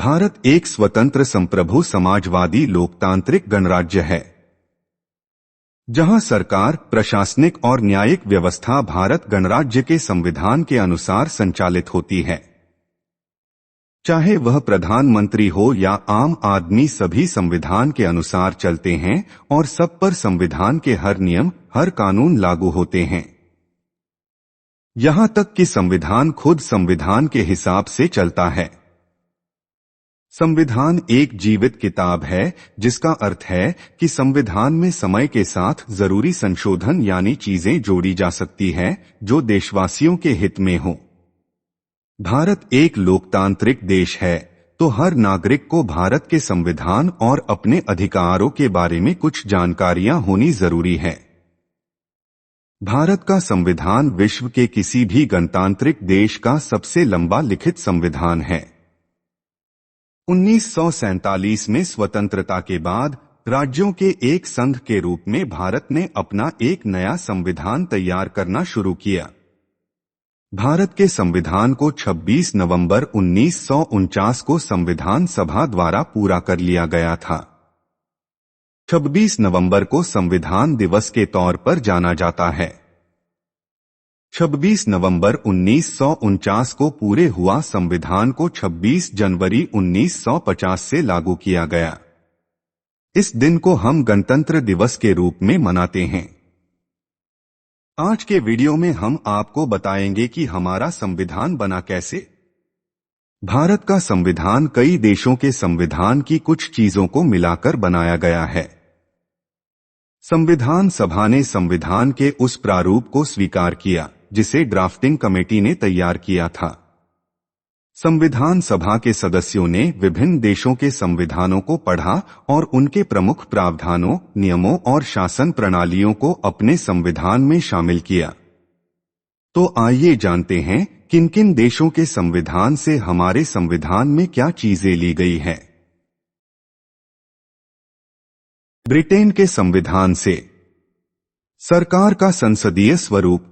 भारत एक स्वतंत्र संप्रभु समाजवादी लोकतांत्रिक गणराज्य है, जहां सरकार, प्रशासनिक और न्यायिक व्यवस्था भारत गणराज्य के संविधान के अनुसार संचालित होती है। चाहे वह प्रधानमंत्री हो या आम आदमी, सभी संविधान के अनुसार चलते हैं और सब पर संविधान के हर नियम, हर कानून लागू होते हैं। यहां तक कि संविधान खुद संविधान के हिसाब से चलता है। संविधान एक जीवित किताब है, जिसका अर्थ है कि संविधान में समय के साथ जरूरी संशोधन यानी चीजें जोड़ी जा सकती है जो देशवासियों के हित में हो। भारत एक लोकतांत्रिक देश है, तो हर नागरिक को भारत के संविधान और अपने अधिकारों के बारे में कुछ जानकारियां होनी जरूरी है। भारत का संविधान विश्व के किसी भी गणतांत्रिक देश का सबसे लंबा लिखित संविधान है। 1947 में स्वतंत्रता के बाद राज्यों के एक संघ के रूप में भारत ने अपना एक नया संविधान तैयार करना शुरू किया। भारत के संविधान को 26 नवंबर 1949 को संविधान सभा द्वारा पूरा कर लिया गया था। 26 नवंबर को संविधान दिवस के तौर पर जाना जाता है। 26 नवंबर 1949 को पूरे हुआ संविधान को 26 जनवरी 1950 से लागू किया गया। इस दिन को हम गणतंत्र दिवस के रूप में मनाते हैं। आज के वीडियो में हम आपको बताएंगे कि हमारा संविधान बना कैसे। भारत का संविधान कई देशों के संविधान की कुछ चीजों को मिलाकर बनाया गया है। संविधान सभा ने संविधान के उस प्रारूप को स्वीकार किया जिसे ड्राफ्टिंग कमेटी ने तैयार किया था। संविधान सभा के सदस्यों ने विभिन्न देशों के संविधानों को पढ़ा और उनके प्रमुख प्रावधानों, नियमों और शासन प्रणालियों को अपने संविधान में शामिल किया। तो आइए जानते हैं किन किन देशों के संविधान से हमारे संविधान में क्या चीजें ली गई हैं। ब्रिटेन के संविधान से सरकार का संसदीय स्वरूप।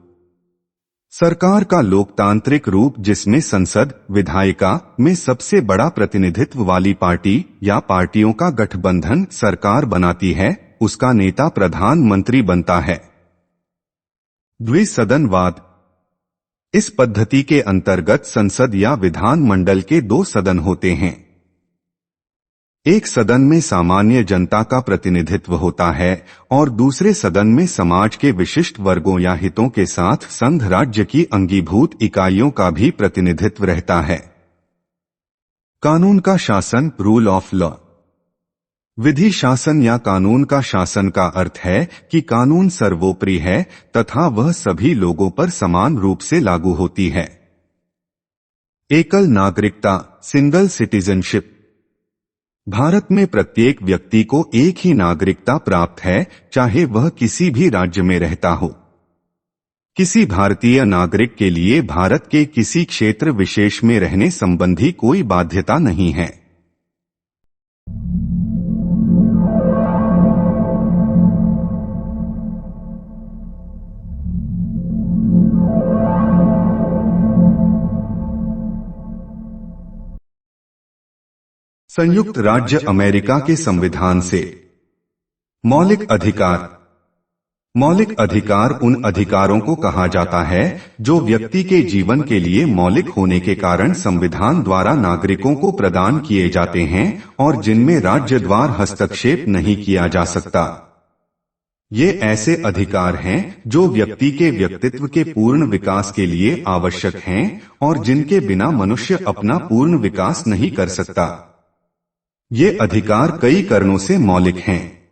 सरकार का लोकतांत्रिक रूप जिसमें संसद, विधायिका में सबसे बड़ा प्रतिनिधित्व वाली पार्टी या पार्टियों का गठबंधन सरकार बनाती है, उसका नेता प्रधानमंत्री बनता है। द्विसदनवाद। इस पद्धति के अंतर्गत संसद या विधान मंडल के दो सदन होते हैं। एक सदन में सामान्य जनता का प्रतिनिधित्व होता है और दूसरे सदन में समाज के विशिष्ट वर्गों या हितों के साथ संघ राज्य की अंगीभूत इकाइयों का भी प्रतिनिधित्व रहता है। कानून का शासन, रूल ऑफ लॉ। विधि शासन या कानून का शासन का अर्थ है कि कानून सर्वोपरि है तथा वह सभी लोगों पर समान रूप से लागू होती है। एकल नागरिकता, सिंगल सिटीजनशिप। भारत में प्रत्येक व्यक्ति को एक ही नागरिकता प्राप्त है, चाहे वह किसी भी राज्य में रहता हो। किसी भारतीय नागरिक के लिए भारत के किसी क्षेत्र विशेष में रहने संबंधी कोई बाध्यता नहीं है। संयुक्त राज्य अमेरिका के संविधान से मौलिक अधिकार। मौलिक अधिकार उन अधिकारों को कहा जाता है जो व्यक्ति के जीवन के लिए मौलिक होने के कारण संविधान द्वारा नागरिकों को प्रदान किए जाते हैं और जिनमें राज्य द्वारा हस्तक्षेप नहीं किया जा सकता। ये ऐसे अधिकार हैं जो व्यक्ति के व्यक्तित्व के पूर्ण विकास के लिए आवश्यक हैं और जिनके बिना मनुष्य अपना पूर्ण विकास नहीं कर सकता। ये अधिकार कई कारणों से मौलिक हैं।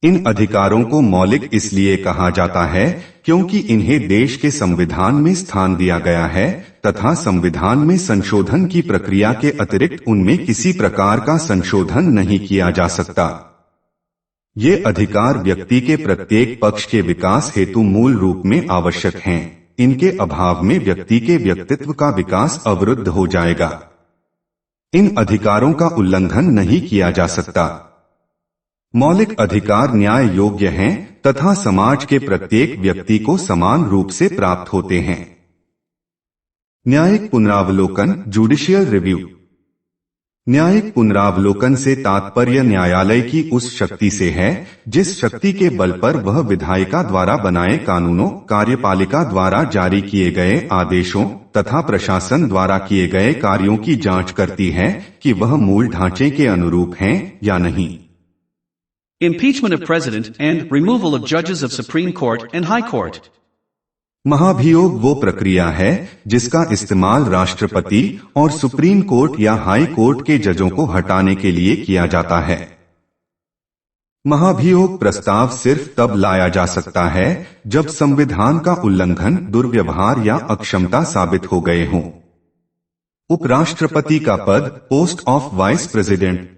इन अधिकारों को मौलिक इसलिए कहा जाता है क्योंकि इन्हें देश के संविधान में स्थान दिया गया है तथा संविधान में संशोधन की प्रक्रिया के अतिरिक्त उनमें किसी प्रकार का संशोधन नहीं किया जा सकता। ये अधिकार व्यक्ति के प्रत्येक पक्ष के विकास हेतु मूल रूप में आवश्यक हैं। इनके अभाव में व्यक्ति के व्यक्तित्व का विकास अवरुद्ध हो जाएगा। इन अधिकारों का उल्लंघन नहीं किया जा सकता। मौलिक अधिकार न्याय योग्य हैं तथा समाज के प्रत्येक व्यक्ति को समान रूप से प्राप्त होते हैं। न्यायिक पुनरावलोकन, जुडिशियल रिव्यू। न्यायिक पुनरावलोकन से तात्पर्य न्यायालय की उस शक्ति से है जिस शक्ति के बल पर वह विधायिका द्वारा बनाए कानूनों, कार्यपालिका द्वारा जारी किए गए आदेशों तथा प्रशासन द्वारा किए गए कार्यों की जांच करती है कि वह मूल ढांचे के अनुरूप हैं या नहीं। Impeachment of President and removal of judges of Supreme Court and High Court. महाभियोग वो प्रक्रिया है जिसका इस्तेमाल राष्ट्रपति और सुप्रीम कोर्ट या हाई कोर्ट के जजों को हटाने के लिए किया जाता है। महाभियोग प्रस्ताव सिर्फ तब लाया जा सकता है जब संविधान का उल्लंघन, दुर्व्यवहार या अक्षमता साबित हो गए हों। उपराष्ट्रपति का पद, post of vice president.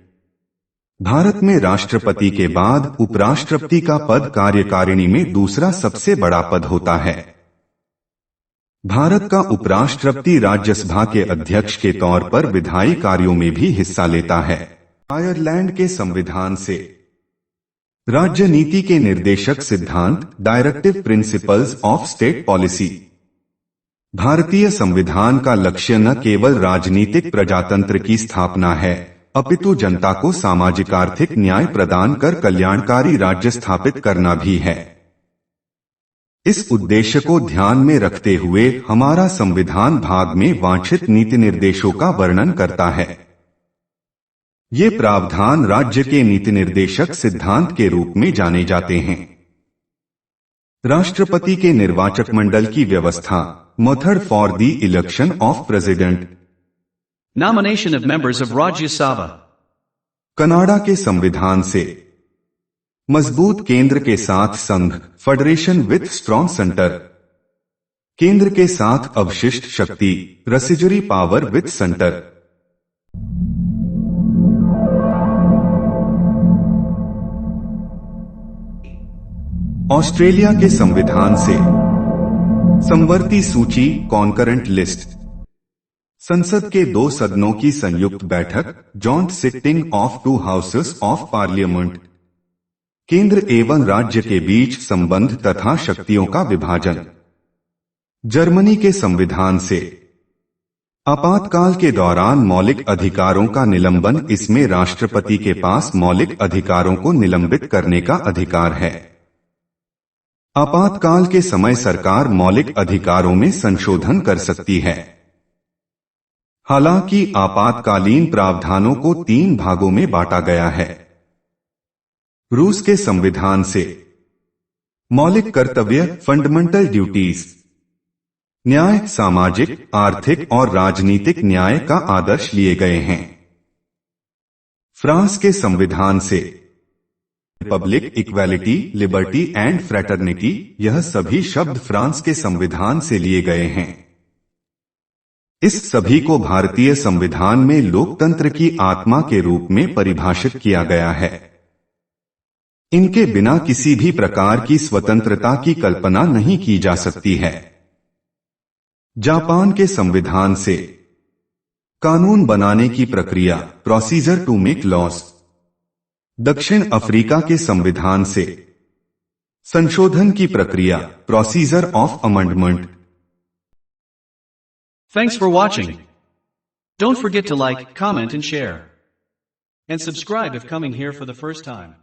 Bharat में राष्ट्रपति के बाद उपराष्ट्रपति का पद कार्यकारिणी में दूसरा सबसे बड़ा पद होता है। भारत का उपराष्ट्रपति राज्यसभा के अध्यक्ष के तौर पर विधायी कार्यों में भी हिस्सा लेता है। आयरलैंड के संविधान से राज्य नीति के निर्देशक सिद्धांत, directive principles of state policy. भारतीय संविधान का लक्ष्य न केवल राजनीतिक प्रजातंत्र की स्थापना है अपितु जनता को सामाजिक आर्थिक न्याय प्रदान कर कल्याणकारी राज्य स्थापित करना भी है। इस उद्देश्य को ध्यान में रखते हुए हमारा संविधान भाग में वांछित नीति निर्देशों का वर्णन करता है। ये प्रावधान राज्य के नीति निर्देशक सिद्धांत के रूप में जाने जाते हैं। राष्ट्रपति के निर्वाचक मंडल की व्यवस्था, method for the election of president. Nomination of members of Rajya Sabha. Canada के संविधान से मजबूत केंद्र के साथ संघ, फेडरेशन विथ स्ट्रॉन्ग सेंटर। केंद्र के साथ अवशिष्ट शक्ति, रेसिजुरी पावर विथ सेंटर। ऑस्ट्रेलिया के संविधान से समवर्ती सूची, कॉन्करेंट लिस्ट। संसद के दो सदनों की संयुक्त बैठक, joint sitting of to houses of parliament. केंद्र एवं राज्य के बीच संबंध तथा शक्तियों का विभाजन। जर्मनी के संविधान से आपातकाल के दौरान मौलिक अधिकारों का निलंबन। इसमें राष्ट्रपति के पास मौलिक अधिकारों को निलंबित करने का अधिकार है। आपातकाल के समय सरकार मौलिक अधिकारों में संशोधन कर सकती है। हालांकि आपातकालीन प्रावधानों को 3 भागों में बांटा गया है। रूस के संविधान से मौलिक कर्तव्य, फंडामेंटल ड्यूटीज। न्याय, सामाजिक, आर्थिक और राजनीतिक न्याय का आदर्श लिए गए हैं। फ्रांस के संविधान से Republic, equality, liberty and fraternity. यह सभी शब्द फ्रांस के संविधान से लिए गए हैं। इस सभी को भारतीय संविधान में लोकतंत्र की आत्मा के रूप में परिभाषित किया गया है। इनके बिना किसी भी प्रकार की स्वतंत्रता की कल्पना नहीं की जा सकती है। जापान के संविधान से कानून बनाने की प्रक्रिया, प्रोसीजर टू मेक लॉज। दक्षिण अफ्रीका के संविधान से संशोधन की प्रक्रिया, procedure of amendment. Thanks for watching. Don't forget to like, comment and share. And subscribe if coming here for the first time.